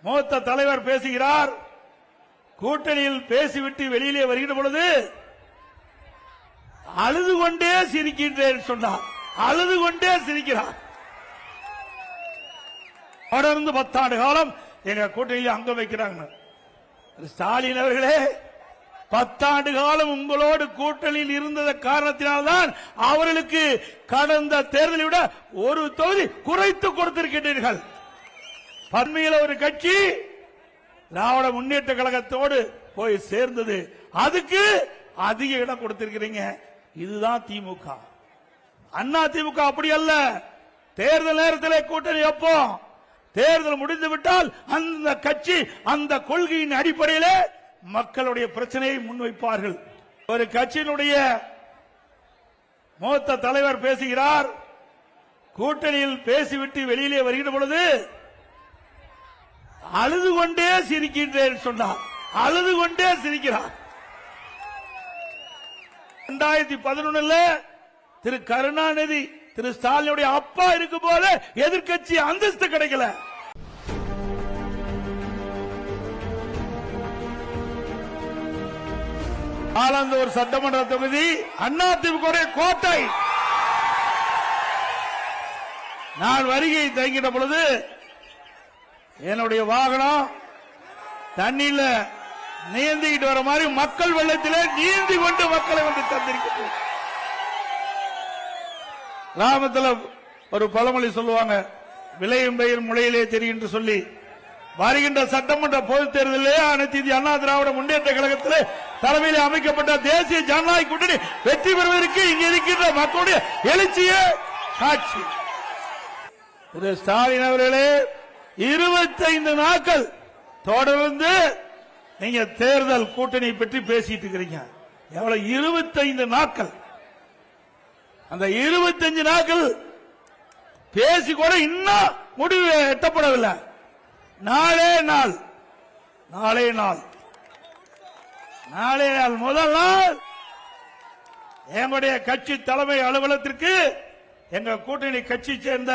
மூத்த தலைவர் பேசுகிறார். கூட்டணியில் பேசிவிட்டு வெளியிலே வருகிற பொழுது அழுது கொண்டே சிரிக்கின்றேன் சொன்னார். அழுது கொண்டே சிரிக்கிறார். தொடர்ந்து 10 ஆண்டு காலம் எங்க கூட்டணியில் அங்கம் வைக்கிறாங்க. ஸ்டாலின் அவர்களே, 10 ஆண்டு காலம் உங்களோடு கூட்டணியில் இருந்த காரணத்தினால்தான் அவர்களுக்கு கடந்த தேர்தலை விட ஒரு தொகுதி குறைத்து கொடுத்திருக்கின்றீர்கள். பன்மையில் ஒரு கட்சி திராவிட முன்னேற்ற கழகத்தோடு போய் சேர்ந்தது, அதுக்கு அதிக இடம் கொடுத்திருக்கிறீங்க. இதுதான் திமுக. அண்ணா திமுக அப்படி அல்ல. தேர்தல் நேரத்தில் கூட்டணி எப்போ தேர்தல் முடிந்துவிட்டால் அந்த கட்சி அந்த கொள்கையின் அடிப்படையில் மக்களுடைய பிரச்சனையை முன்வைப்பார்கள். ஒரு கட்சியினுடைய மூத்த தலைவர் பேசுகிறார். கூட்டணியில் பேசிவிட்டு வெளியிலே வருகிற பொழுது அழுது கொண்டே சிரிக்கின்றேன் சொன்னார். அழுது கொண்டே சிரிக்கிறார். 2011 திரு கருணாநிதி திரு ஸ்டாலினுடைய அப்பா இருக்கும் போது எதிர்க்கட்சி அந்தஸ்து கிடைக்கல. ஆலந்தூர் சட்டமன்ற தொகுதி அதிமுக கோட்டை. நான் வருகை தங்கின பொழுது என்னுடைய வாகனம் தண்ணியில நீந்திக்கிட்டு வர மாதிரி மக்கள் வெள்ளத்திலே நீந்தி கொண்டு மக்களை வந்து தந்திருக்கிறது. கிராமத்தில் ஒரு பழமொழி சொல்லுவாங்க, விளையும் பெயர் முளையிலே தெரியும் என்று சொல்லி. வருகின்ற சட்டமன்ற பொதுத் தேர்தலிலே அனைத்து இந்திய அண்ணா திராவிட முன்னேற்ற கழகத்தில் தலைமையில் அமைக்கப்பட்ட தேசிய ஜனநாயக கூட்டணி வெற்றி பெறுவதற்கு இங்க இருக்கின்ற மக்களுடைய எழுச்சிய காட்சி. திரு ஸ்டாலின் அவர்களே, 25 நாட்கள் தொடர்ந்து நீங்க தேர்தல் கூட்டணி பற்றி பேசிட்டு இருக்கிறீங்க. எவ்வளவு 25 நாட்கள். அந்த 25 நாட்கள் பேசி கூட இன்னும் முடிவு எட்டப்படவில்லை. நாளே நாள் முதல் நாள் எங்களுடைய கட்சி தலைமை அலுவலகத்திற்கு எங்க கூட்டணி கட்சி சேர்ந்த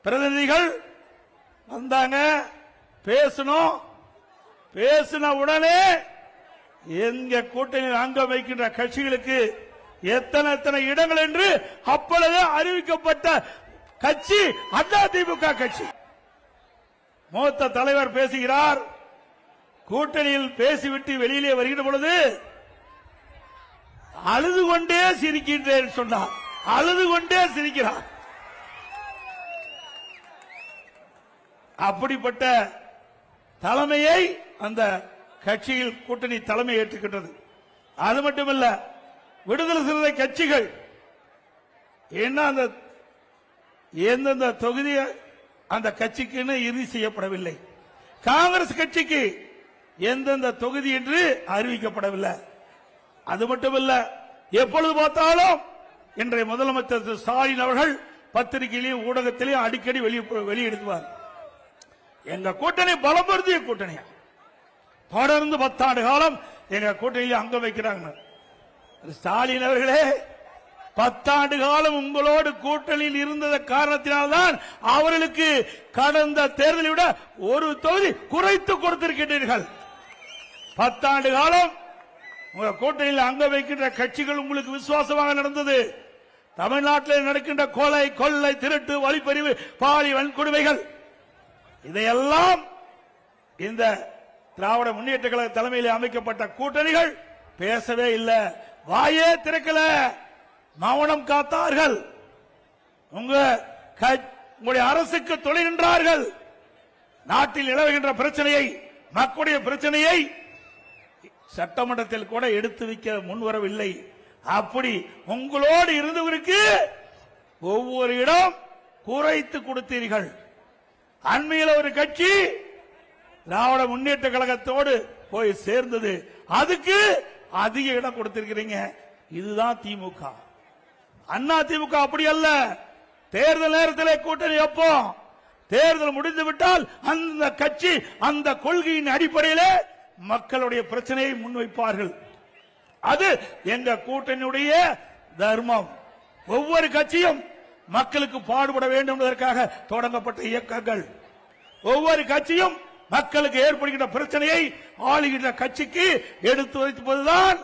பிரதிநிதிகள் வந்தாங்க. பேசணும். பேசின உடனே எங்க கூட்டணியில் அங்கம் வைக்கின்ற கட்சிகளுக்கு எத்தனை இடங்கள் என்று அப்பொழுது அறிவிக்கப்பட்ட கட்சி அதிமுக கட்சி. மூத்த தலைவர் பேசுகிறார். கூட்டணியில் பேசிவிட்டு வெளியிலே வருகிற பொழுது அழுது கொண்டே சிரிக்கின்றேன் சொன்னார். அழுது கொண்டே சிரிக்கிறார். அப்படிப்பட்ட தலைமையை அந்த கட்சியில் கூட்டணி தலைமை ஏற்றுக்கின்றது. அது மட்டுமல்ல, விடுதலை சிறுத்தை கட்சிகள் என்ன அந்த எந்தெந்த தொகுதி அந்த கட்சிக்கு இறுதி செய்யப்படவில்லை. காங்கிரஸ் கட்சிக்கு எந்தெந்த தொகுதி என்று அறிவிக்கப்படவில்லை. அது மட்டுமல்ல, எப்பொழுது பார்த்தாலும் இன்றைய முதலமைச்சர் ஸ்டாலின் அவர்கள் பத்திரிகையிலையும் ஊடகத்திலையும் அடிக்கடி வெளியிடுவார், எங்க கூட்டணி பலம் பொருந்திய கூட்டணி. தொடர்ந்து 10 ஆண்டு காலம் எங்க கூட்டணியில் அங்கம் வைக்கிறாங்க. ஸ்டாலின் அவர்களே, 10 ஆண்டு காலம் உங்களோடு கூட்டணியில் இருந்த காரணத்தினால்தான் அவர்களுக்கு கடந்த தேர்தலை விட ஒரு தொகுதி குறைத்து கொடுத்திருக்கின்றீர்கள். 10 ஆண்டு காலம் உங்க கூட்டணியில் அங்கம் வைக்கின்ற கட்சிகள் உங்களுக்கு விசுவாசமாக நடந்தது. தமிழ்நாட்டில் நடக்கின்ற கொலை, கொள்ளை, திருட்டு, வழிப்பறிவு, பாலி வன்கொடுமைகள் இதையெல்லாம் இந்த திராவிட முன்னேற்ற கழக தலைமையில் அமைக்கப்பட்ட கூட்டணிகள் பேசவே இல்லை, வாயே திறக்கல, மௌனம் காத்தார்கள். உங்களுடைய அரசுக்கு துணை நின்றார்கள். நாட்டில் நிலவுகின்ற பிரச்சனையை, மக்களுடைய பிரச்சனையை சட்டமன்றத்தில் கூட எடுத்து வைக்க முன்வரவில்லை. அப்படி உங்களோடு இருந்தவருக்கு ஒவ்வொரு இடம் குறைத்து கொடுத்தீர்கள். அண்மையில் ஒரு கட்சி திராவிட முன்னேற்ற கழகத்தோடு போய் சேர்ந்தது, அதுக்கு அதிக இடம் கொடுத்திருக்கிறீங்க. இதுதான் திமுக. அண்ணா திமுக அப்படி அல்ல. தேர்தல் நேரத்தில் கூட்டணி எப்போ தேர்தல் முடிந்துவிட்டால் அந்த கட்சி அந்த கொள்கையின் அடிப்படையில் மக்களுடைய பிரச்சனையை முன்வைப்பார்கள். அது எங்க கூட்டணியுடைய தர்மம். ஒவ்வொரு கட்சியும் மக்களுக்கு பாடுபட வேண்டும் என்பதற்காக தொடங்கப்பட்ட இயக்கங்கள். ஒவ்வொரு கட்சியும் மக்களுக்கு ஏற்படுகின்ற பிரச்சனையை ஆளுகின்ற கட்சிக்கு எடுத்து வைப்பதுதான்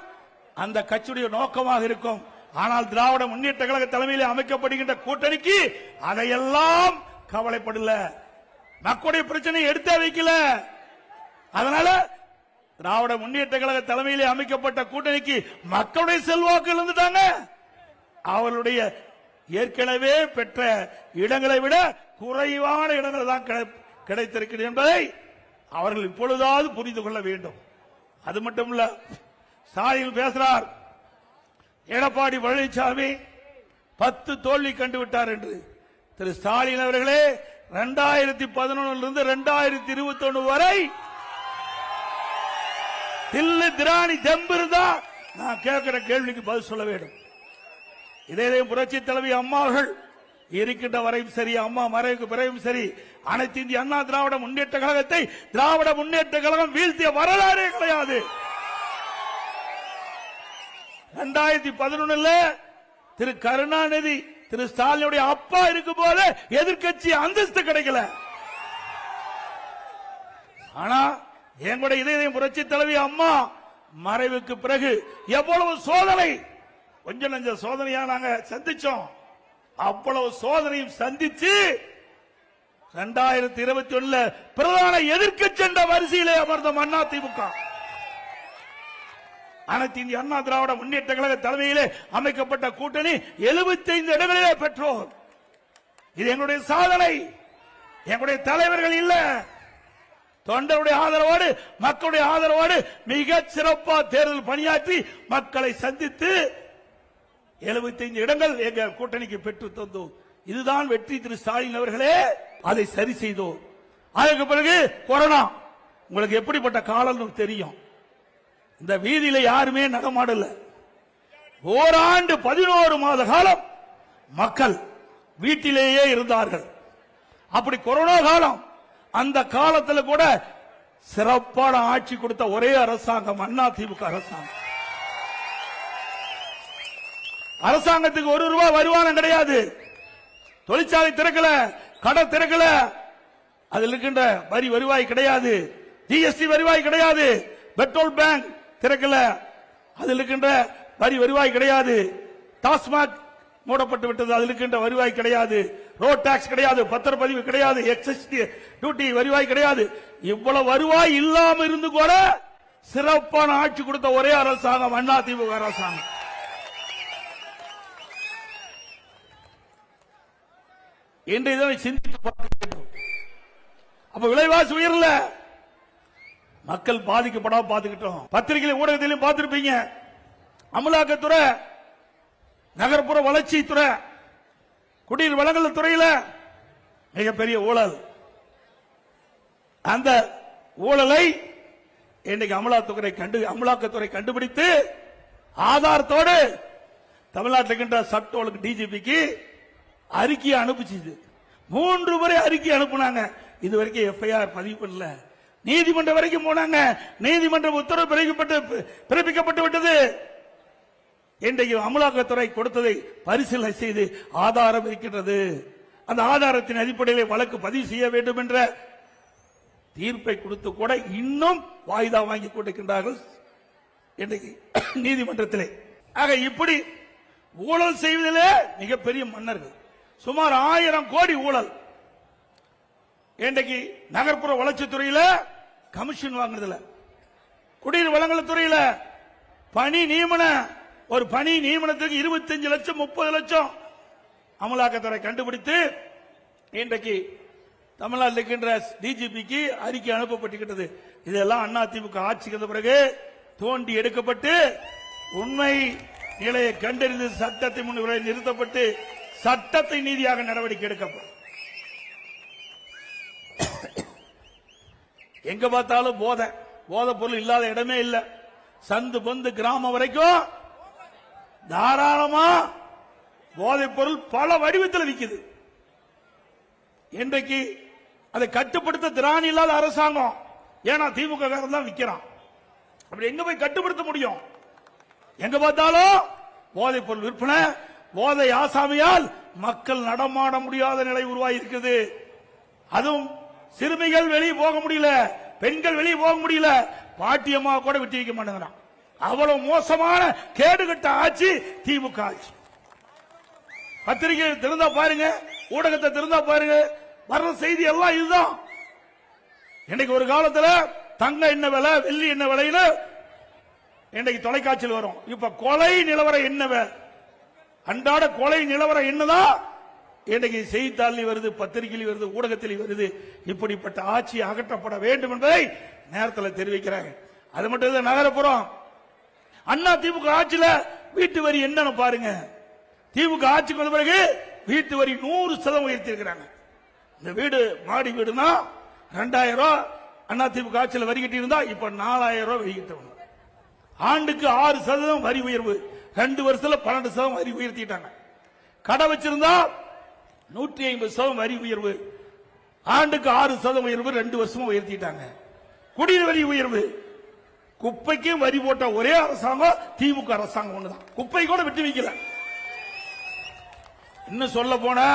அந்த கட்சியுடைய நோக்கமாக இருக்கும். ஆனால் திராவிட முன்னேற்ற கழக தலைமையில் அமைக்கப்படுகின்ற கூட்டணிக்கு அதையெல்லாம் கவலைப்படல, மக்களுடைய பிரச்சனையை எடுத்தே வைக்கல. அதனால திராவிட முன்னேற்ற கழக தலைமையிலே அமைக்கப்பட்ட கூட்டணிக்கு மக்களுடைய செல்வாக்கு இருந்துட்டாங்க. அவர்களுடைய ஏற்கனவே பெற்ற இடங்களை விட குறைவான இடங்கள் தான் கிடைத்திருக்கிறது என்பதை அவர்கள் இப்பொழுதாவது புரிந்து கொள்ள வேண்டும். அது மட்டுமல்ல, ஸ்டாலின் பேசுறார், எடப்பாடி பழனிசாமி 10 தோல்வி கண்டுவிட்டார் என்று. திரு ஸ்டாலின் அவர்களே, 2011 2021 வரை தில்லு திராணி தெம்பு இருந்தா நான் கேட்கிற கேள்விக்கு பதில் சொல்ல வேண்டும். இதே புரட்சி தலைவி அம்மா அவர்கள் இருக்கின்ற வரையும் சரி, அம்மா மறைவுக்கு பிறகும் சரி, அனைத்து இந்திய அண்ணா திராவிட முன்னேற்ற கழகத்தை திராவிட முன்னேற்ற கழகம் வீழ்த்திய வரலாறே கிடையாது. 2011 திரு கருணாநிதி திரு ஸ்டாலினுடைய அப்பா இருக்கும் போது எதிர்கட்சி அந்தஸ்து கிடைக்கல. ஆனா எங்களுடைய இதயம் புரட்சி தலைவி அம்மா மறைவுக்கு பிறகு எவ்வளவு சோதனை, கொஞ்சம் நஞ்ச சோதனையா நாங்க சந்திச்சோம். அவ்வளவு சோதனையும் சந்திச்சு 2021 பிரதான எதிர்க்கட்சி என்ற வரிசையிலே அமர்ந்த அதிமுக அனைத்து இந்திய அண்ணா திராவிட முன்னேற்ற கழக தலைமையிலே அமைக்கப்பட்ட கூட்டணி 75 இடங்களிலே பெற்றோர். இது எங்களுடைய சாதனை, எங்களுடைய தலைவர்கள் இல்ல, தொண்டருடைய ஆதரவோடு மக்களுடைய ஆதரவோடு மிக சிறப்பாக தேர்தல் பணியாற்றி மக்களை சந்தித்து 75 இடங்கள் எங்க கூட்டணிக்கு பெற்று தந்தோம். இதுதான் வெற்றி. திரு ஸ்டாலின் அவர்களே, அதை சரி செய்தோம். அதற்கு பிறகு கொரோனா, உங்களுக்கு எப்படிப்பட்ட காலம் தெரியும். இந்த வீதியில யாருமே நடமாடல. ஓராண்டு 11 மாத காலம் மக்கள் வீட்டிலேயே இருந்தார்கள். அப்படி கொரோனா காலம், அந்த காலத்தில் கூட சிறப்பான ஆட்சி கொடுத்த ஒரே அரசாங்கம் அதிமுக அரசாங்கம். அரசாங்கத்துக்கு 1 ரூபாய் வருமானம் கிடையாது. தொழிற்சாலை திறக்கல, கடை திறக்கல, அதில் இருக்கின்ற வரி வருவாய் கிடையாது, ஜிஎஸ்டி வருவாய் கிடையாது, பெட்ரோல் பேங்க் திறக்கல, அதில் இருக்கின்ற வரி வருவாய் கிடையாது, டாஸ்மாக் மூடப்பட்டு விட்டது, அதில் இருக்கின்ற வருவாய் கிடையாது, ரோட் டாக்ஸ் கிடையாது, பத்திரப்பதிவு கிடையாது, எக்ஸைஸ் டியூட்டி வருவாய் கிடையாது. இவ்வளவு வருவாய் இல்லாம இருந்து கூட சிறப்பான ஆட்சி கொடுத்த ஒரே அரசாங்கம் அதிமுக அரசாங்கம். இன்று இதனை சிந்தித்து பார்க்க வேண்டும். அப்ப விலைவாசி உயரல, மக்கள் பாதிக்கப்படாம பாத்துக்கிட்டோம். பத்திரிகை ஊடகத்திலும் பார்த்திருப்பீங்க, அமலாக்கத்துறை, நகர்ப்புற வளர்ச்சித்துறை, குடிநீர் வழங்கல் துறையில மிகப்பெரிய ஊழல். அந்த ஊழலை இன்றைக்கு அமலாக்கத்துறை கண்டுபிடித்து ஆதாரத்தோடு தமிழ்நாட்டில் இருக்கின்ற சட்ட ஒழுங்கு டிஜிபிக்கு அறிக்கையை அனுப்பிச்சு 3 முறை அறிக்கை அனுப்புனாங்க. இதுவரைக்கும் எஃப்ஐஆர் பதிவு பண்ணல. நீதிமன்றம் வரைக்கும் போனாங்க. நீதிமன்றம் உத்தரவு பிறப்பிக்கப்பட்டு விட்டது. இன்றைக்கு அமலாக்கத்துறை கொடுத்ததை பரிசீலனை செய்து ஆதாரம் இருக்கின்றது. அந்த ஆதாரத்தின் அடிப்படையில் வழக்கு பதிவு செய்ய வேண்டும் என்ற தீர்ப்பை கொடுத்து கூட இன்னும் வாய்தா வாங்கி கொண்டிருக்கின்றார்கள் இன்றைக்கு நீதிமன்றத்திலே. ஆக இப்படி ஊழல் செய்வதிலே மிகப்பெரிய மன்னர்கள். சுமார் 1000 கோடி ஊழல். இன்றைக்கு நகர்ப்புற வளர்ச்சித்துறையில கமிஷன் வாங்குறதுல, குடிநீர் வழங்கல் துறையில பணி நியமன, ஒரு பணி நியமனத்துக்கு 25 லட்சம் 30 லட்சம் அமலாக்கத்துறை கண்டுபிடித்து இன்றைக்கு தமிழ்நாட்டில் இருக்கின்ற டிஜிபிக்கு அறிக்கை அனுப்பப்பட்டிருக்கிறது. இதெல்லாம் அதிமுக ஆட்சிக்கு வந்த பிறகு தோண்டி எடுக்கப்பட்டு உண்மை நிலையை கண்டறிந்து சட்டத்தை முன்னிலை நிறுத்தப்பட்டு சட்டத்தை நீதியாக நடவடிக்கை எடுக்கப்படும். எங்க பார்த்தாலும் போதை பொருள் இல்லாத இடமே இல்ல. சந்து பொந்து கிராமம் வரைக்கும் தாராளமா போதைப் பொருள் பல வடிவத்தில் விற்குது. இன்றைக்கு அதை கட்டுப்படுத்த திராணி இல்லாத அரசாங்கம். ஏன்னா திமுக தான் விற்கிறான். அப்படி எங்க போய் கட்டுப்படுத்த முடியும்? எங்க பார்த்தாலும் போதைப் பொருள் விற்பனை, போதை ஆசாமியால் மக்கள் நடமாட முடியாத நிலை உருவாகி இருக்குது. அதுவும் சிறுமிகள் வெளியே போக முடியல, பெண்கள் வெளியே போக முடியல, பாட்டியம்மா கூட விட்டு வைக்க மாட்டேங்கிறான். அவ்வளவு மோசமான கேடுகட்ட ஆட்சி திமுக ஆட்சி. பத்திரிகை திறந்தா பாருங்க, ஊடகத்தை திறந்தா பாருங்க, வர்ற செய்தி எல்லாம் இதுதான். இன்னைக்கு ஒரு காலத்துல தங்க என்ன விலை, வெள்ளி என்ன விலைன்னு இன்னைக்கு தொலைக்காட்சியில் வரும். இப்ப கொலை நிலவரம் என்ன விலை, அன்றாட கொலை நிலவரம் என்னதான் இன்னைக்கு செய்தித்தாளில் வருது, பத்திரிகையில் வருது, ஊடகத்தில் வருது. இப்படிப்பட்ட ஆட்சி அகற்றப்பட வேண்டும் என்பதை நேரத்தில் தெரிவிக்கிறாங்க. அது மட்டும் இல்ல, நகரப்புறம் அண்ணா திமுக ஆட்சியில வீட்டு வரி என்னன்னு பாருங்க. திமுக ஆட்சிக்கு வந்த பிறகு வீட்டு வரி 100% உயர்த்தி இருக்கிறாங்க. இந்த வீடு மாடி வீடுனா 2000 ரூபாய் அண்ணா திமுக ஆட்சியில் வரி கட்டி இருந்தா இப்ப 4000 ரூபாய் வரி கட்டணும். ஆண்டுக்கு 6% வரி உயர்வு, 2 வருஷத்துல 12% வரி உயர்த்திட்டாங்க. கடை வச்சிருந்தா 150% வரி உயர்வு, ஆண்டுக்கு 6% உயர்வு, 2 வருஷமும் உயர்த்திட்டாங்க. குடிநீர் வரி உயர்வு, குப்பைக்கும் வரி போட்ட ஒரே அரசாங்கம் திமுக அரசாங்கம் ஒண்ணுதான். குப்பை கூட விட்டு வைக்கல. இன்னும் சொல்ல போனா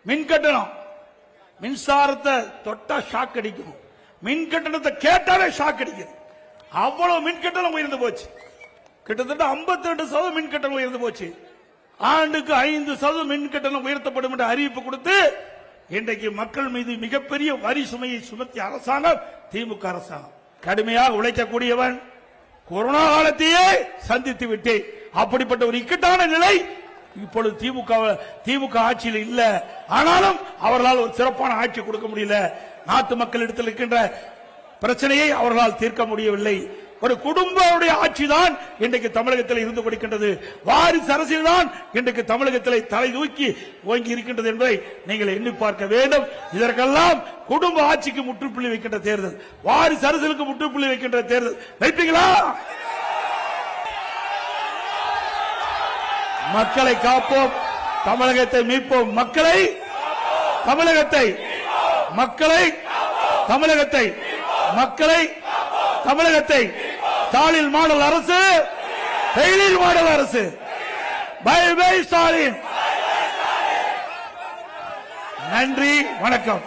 மின் கட்டணம், மின்சாரத்தை தொட்டா ஷாக் அடிக்கும், மின் கட்டணத்தை கேட்டாலே ஷாக் அடிக்குது. அவ்வளவு மின் கட்டணம் உயர்ந்து போச்சு. கிட்டத்தட்ட 52% மின் கட்டணம் உயர்ந்து போச்சு. ஆண்டுக்கு 5% மின் கட்டணம் உயர்த்தப்படும் என்ற அறிவிப்பு கொடுத்து இன்றைக்கு மக்கள் மீது மிகப்பெரிய வரி சுமையை சுமத்திய அரசாங்கம் திமுக அரசாங்கம். கடுமையாக உழைக்கக்கூடியவன், கொரோனா காலத்தையே சந்தித்து விட்டேன். அப்படிப்பட்ட ஒரு இக்கட்டான நிலை இப்பொழுது திமுக ஆட்சியில் இல்ல. ஆனாலும் அவர்களால் ஒரு சிறப்பான ஆட்சி கொடுக்க முடியல. நாட்டு மக்களிடத்தில் இருக்கின்ற பிரச்சனையை அவர்களால் தீர்க்க முடியவில்லை. ஒரு குடும்பமுடைய ஆட்சி தான் இன்றைக்கு தமிழகத்தில் இருந்து கொடுக்கின்றது. வாரிசு அரசியல் தான் இன்றைக்கு தமிழகத்தில் தலை தூக்கி ஓங்கி இருக்கின்றது என்பதை நீங்கள் எண்ணி பார்க்க வேண்டும். இதற்கெல்லாம் குடும்ப ஆட்சிக்கு முற்றுப்புள்ளி வைக்கின்ற தேர்தல், வாரிசு அரசியலுக்கு முற்றுப்புள்ளி வைக்கின்ற தேர்தல் வைப்பீங்களா? மக்களை காப்போம், தமிழகத்தை மீட்போம். மக்களை, தமிழகத்தை, மக்களை, தமிழகத்தை, மக்களை, தமிழகத்தை. ஸ்டாலின் மாடல் அரசு, செயலில் மாடல் அரசு. Bye bye Stalin. நன்றி, வணக்கம்.